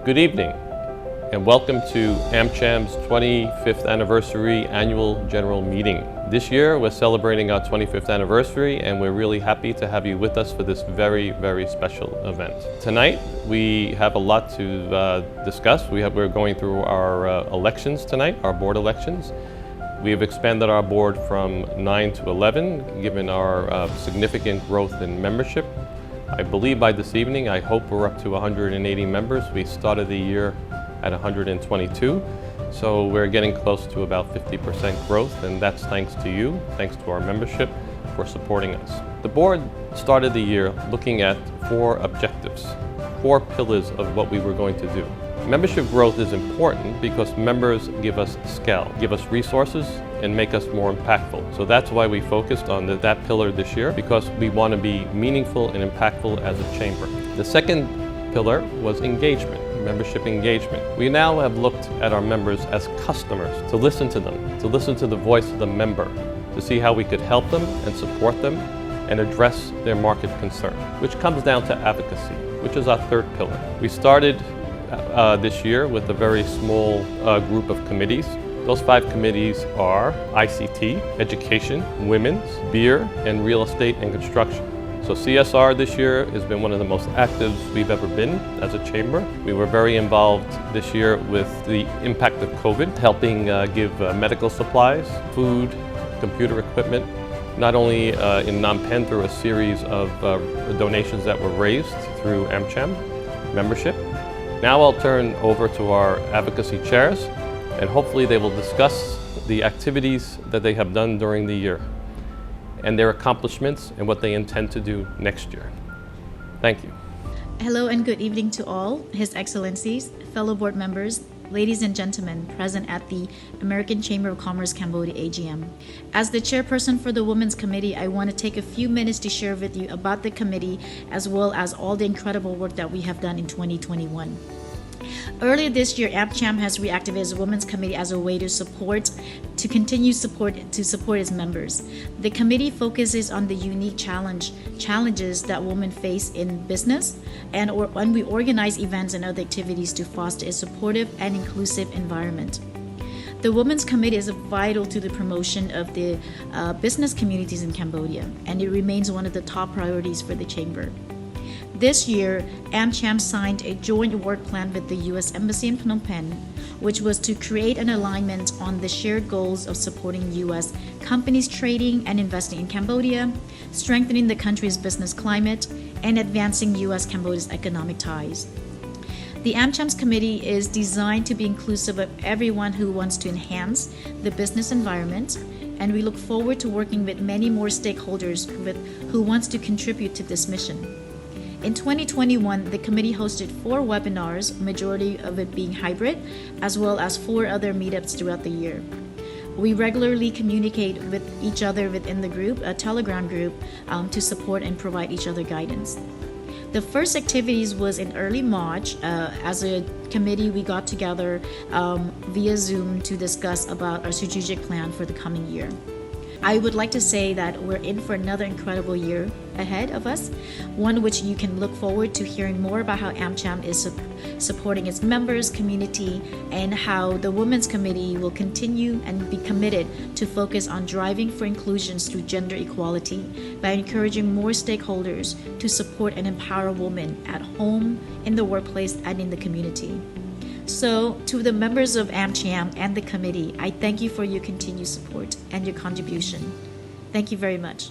Good evening, and welcome to AmCham's 25th Anniversary Annual General Meeting. This year, we're celebrating our 25th anniversary, and we're really happy to have you with us for this very, very special event. Tonight, we have a lot to discuss. We're going through our elections tonight, our board elections. We have expanded our board from 9 to 11, given our significant growth in membership. I believe by this evening, I hope we're up to 180 members. We started the year at 122, so we're getting close to about 50% growth, and that's thanks to you, thanks to our membership for supporting us. The board started the year looking at 4 objectives, 4 pillars of what we were going to do. Membership growth is important because members give us scale, give us resources, and make us more impactful. So that's why we focused on that pillar this year, because we want to be meaningful and impactful as a chamber. The second pillar was engagement, membership engagement. We now have looked at our members as customers, to listen to them, to listen to the voice of the member, to see how we could help them and support them and address their market concern, which comes down to advocacy, which is our third pillar. We started this year with a very small group of committees. Those 5 committees are ICT, Education, Women's, Beer, and Real Estate and Construction. So CSR this year has been one of the most active we've ever been as a chamber. We were very involved this year with the impact of COVID, helping give medical supplies, food, computer equipment, not only in Phnom Penh through a series of donations that were raised through AmCham membership. Now I'll turn over to our advocacy chairs, and hopefully they will discuss the activities that they have done during the year and their accomplishments and what they intend to do next year. Thank you. Hello and good evening to all, His Excellencies, fellow board members, ladies and gentlemen present at the American Chamber of Commerce Cambodia AGM. As the chairperson for the Women's Committee, I want to take a few minutes to share with you about the committee as well as all the incredible work that we have done in 2021. Earlier this year, AmCham has reactivated its Women's Committee as a way to continue support its members. The committee focuses on the unique challenges that women face in business, and when we organize events and other activities to foster a supportive and inclusive environment. The Women's Committee is vital to the promotion of the business communities in Cambodia, and it remains one of the top priorities for the Chamber. This year, AmCham signed a joint work plan with the U.S. Embassy in Phnom Penh, which was to create an alignment on the shared goals of supporting U.S. companies trading and investing in Cambodia, strengthening the country's business climate, and advancing U.S.-Cambodia's economic ties. The AmCham's committee is designed to be inclusive of everyone who wants to enhance the business environment, and we look forward to working with many more stakeholders who wants to contribute to this mission. In 2021, the committee hosted 4 webinars, majority of it being hybrid, as well as 4 other meetups throughout the year. We regularly communicate with each other within the group, a Telegram group, to support and provide each other guidance. The first activities was in early March. As a committee, we got together via Zoom to discuss about our strategic plan for the coming year. I would like to say that we're in for another incredible year ahead of us, one which you can look forward to hearing more about how AmCham is supporting its members, community, and how the Women's Committee will continue and be committed to focus on driving for inclusions through gender equality by encouraging more stakeholders to support and empower women at home, in the workplace, and in the community. So, to the members of AmCham and the committee, I thank you for your continued support and your contribution. Thank you very much.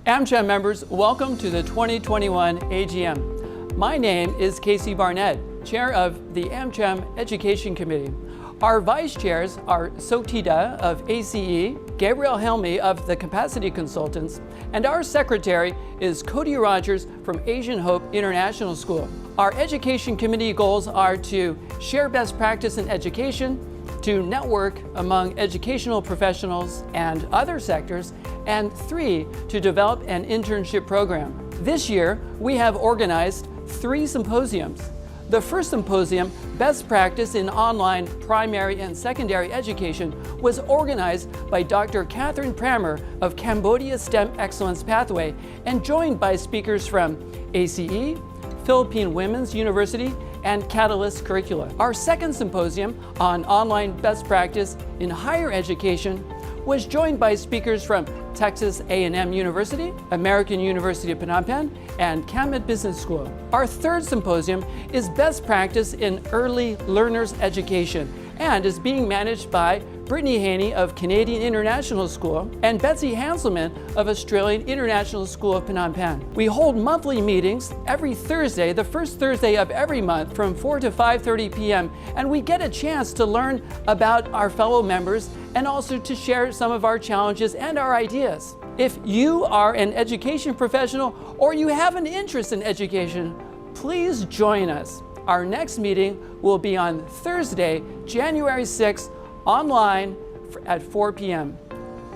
AmCham members, welcome to the 2021 AGM. My name is Casey Barnett, Chair of the AmCham Education Committee. Our vice chairs are Sotida of ACE, Gabriel Helmy of the Capacity Consultants, and our secretary is Cody Rogers from Asian Hope International School. Our education committee goals are to share best practice in education, to network among educational professionals and other sectors, and 3, to develop an internship program. This year, we have organized 3 symposiums. The first symposium, Best Practice in Online Primary and Secondary Education, was organized by Dr. Catherine Prammer of Cambodia STEM Excellence Pathway and joined by speakers from ACE, Philippine Women's University, and Catalyst curricula. Our second symposium on online best practice in higher education was joined by speakers from Texas A&M University, American University of Phnom Penh, and Cambodia Business School. Our third symposium is Best Practice in Early Learners Education and is being managed by Brittany Haney of Canadian International School and Betsy Hanselman of Australian International School of Phnom Penh. We hold monthly meetings every Thursday, the first Thursday of every month from 4 to 5:30 p.m. and we get a chance to learn about our fellow members and also to share some of our challenges and our ideas. If you are an education professional or you have an interest in education, please join us. Our next meeting will be on Thursday, January 6th, online at 4 p.m.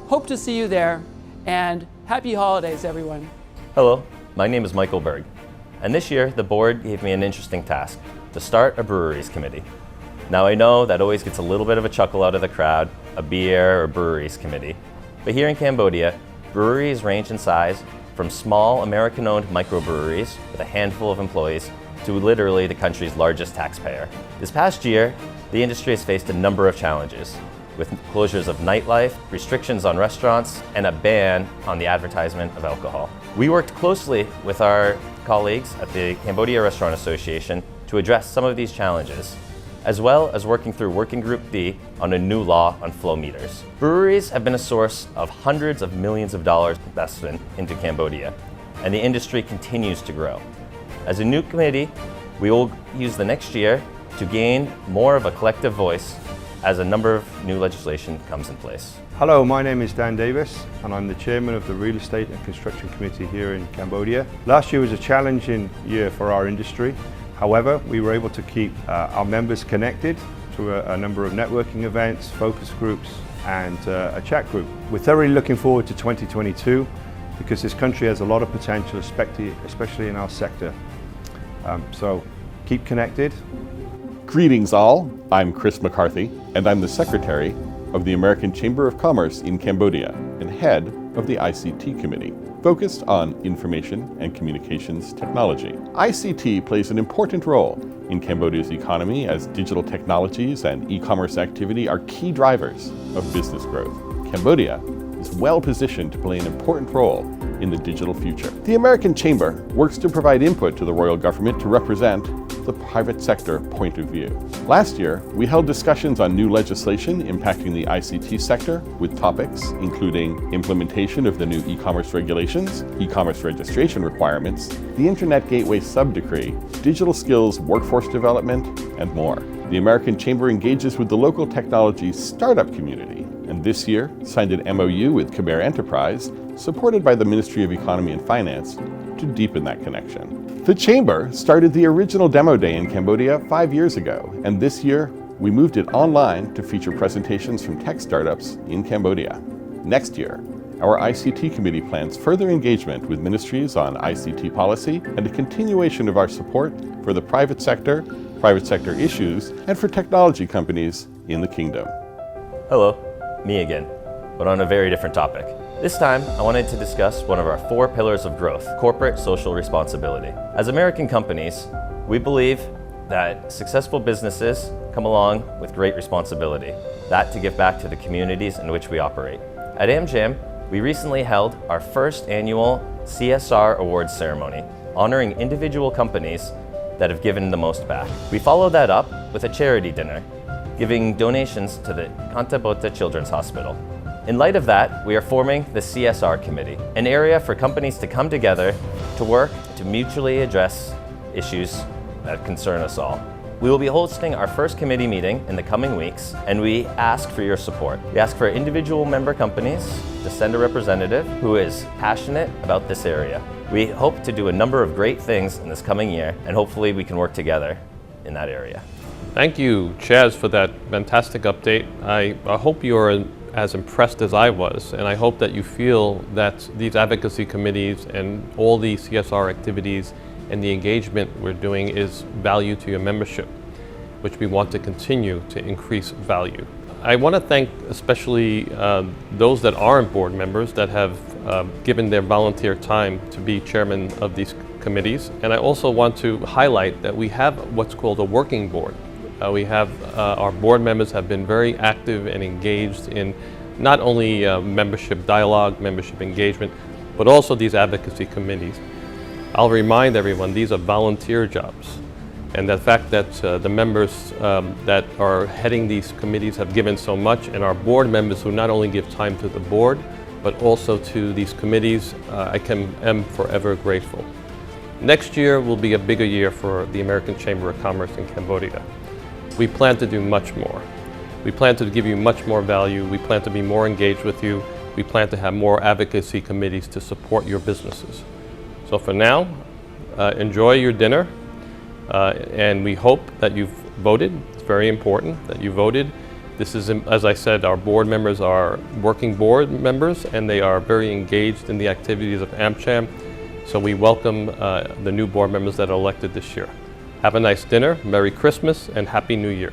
Hope to see you there, and happy holidays, everyone. Hello, my name is Michael Berg, and this year the board gave me an interesting task, to start a breweries committee. Now I know that always gets a little bit of a chuckle out of the crowd, a beer or breweries committee, but here in Cambodia, breweries range in size from small American-owned microbreweries with a handful of employees to literally the country's largest taxpayer. This past year, the industry has faced a number of challenges, with closures of nightlife, restrictions on restaurants, and a ban on the advertisement of alcohol. We worked closely with our colleagues at the Cambodia Restaurant Association to address some of these challenges, as well as working through Working Group B on a new law on flow meters. Breweries have been a source of hundreds of millions of dollars investment into Cambodia, and the industry continues to grow. As a new committee, we will use the next year to gain more of a collective voice as a number of new legislation comes in place. Hello, my name is Dan Davis and I'm the chairman of the Real Estate and Construction Committee here in Cambodia. Last year was a challenging year for our industry. However, we were able to keep our members connected through a number of networking events, focus groups and a chat group. We're thoroughly looking forward to 2022 because this country has a lot of potential, especially in our sector. So keep connected. Greetings all, I'm Chris McCarthy, and I'm the Secretary of the American Chamber of Commerce in Cambodia and head of the ICT Committee, focused on information and communications technology. ICT plays an important role in Cambodia's economy as digital technologies and e-commerce activity are key drivers of business growth. Cambodia is well positioned to play an important role in the digital future. The American Chamber works to provide input to the royal government to represent the private sector point of view. Last year, we held discussions on new legislation impacting the ICT sector with topics including implementation of the new e-commerce regulations, e-commerce registration requirements, the Internet Gateway Sub-Decree, digital skills workforce development, and more. The American Chamber engages with the local technology startup community, and this year signed an MOU with Csr Enterprise, supported by the Ministry of Economy and Finance, to deepen that connection. The Chamber started the original demo day in Cambodia 5 years ago, and this year we moved it online to feature presentations from tech startups in Cambodia. Next year, our ICT committee plans further engagement with ministries on ICT policy and a continuation of our support for the private sector issues, and for technology companies in the kingdom. Hello, me again, but on a very different topic. This time, I wanted to discuss one of our 4 pillars of growth, corporate social responsibility. As American companies, we believe that successful businesses come along with great responsibility, that to give back to the communities in which we operate. At Amgem, we recently held our first annual Csr Awards ceremony, honoring individual companies that have given the most back. We followed that up with a charity dinner, giving donations to the Cambodia Children's Hospital. In light of that, we are forming the CSR Committee, an area for companies to come together to work to mutually address issues that concern us all. We will be hosting our first committee meeting in the coming weeks, and we ask for your support. We ask for individual member companies to send a representative who is passionate about this area. We hope to do a number of great things in this coming year, and hopefully we can work together in that area. Thank you, Chaz, for that fantastic update. I hope you're as impressed as I was, and I hope that you feel that these advocacy committees and all the CSR activities and the engagement we're doing is value to your membership, which we want to continue to increase value. I want to thank especially those that aren't board members that have given their volunteer time to be chairman of these committees. And I also want to highlight that we have what's called a working board. We have our board members have been very active and engaged in not only membership dialogue, membership engagement, but also these advocacy committees. I'll remind everyone these are volunteer jobs, and the fact that the members that are heading these committees have given so much, and our board members who not only give time to the board, but also to these committees, I am forever grateful. Next year will be a bigger year for the American Chamber of Commerce in Cambodia. We plan to do much more. We plan to give you much more value. We plan to be more engaged with you. We plan to have more advocacy committees to support your businesses. So for now, enjoy your dinner, and we hope that you've voted. It's very important that you voted. This is, as I said, our board members are working board members, and they are very engaged in the activities of AmCham. So we welcome the new board members that are elected this year. Have a nice dinner, Merry Christmas, and Happy New Year.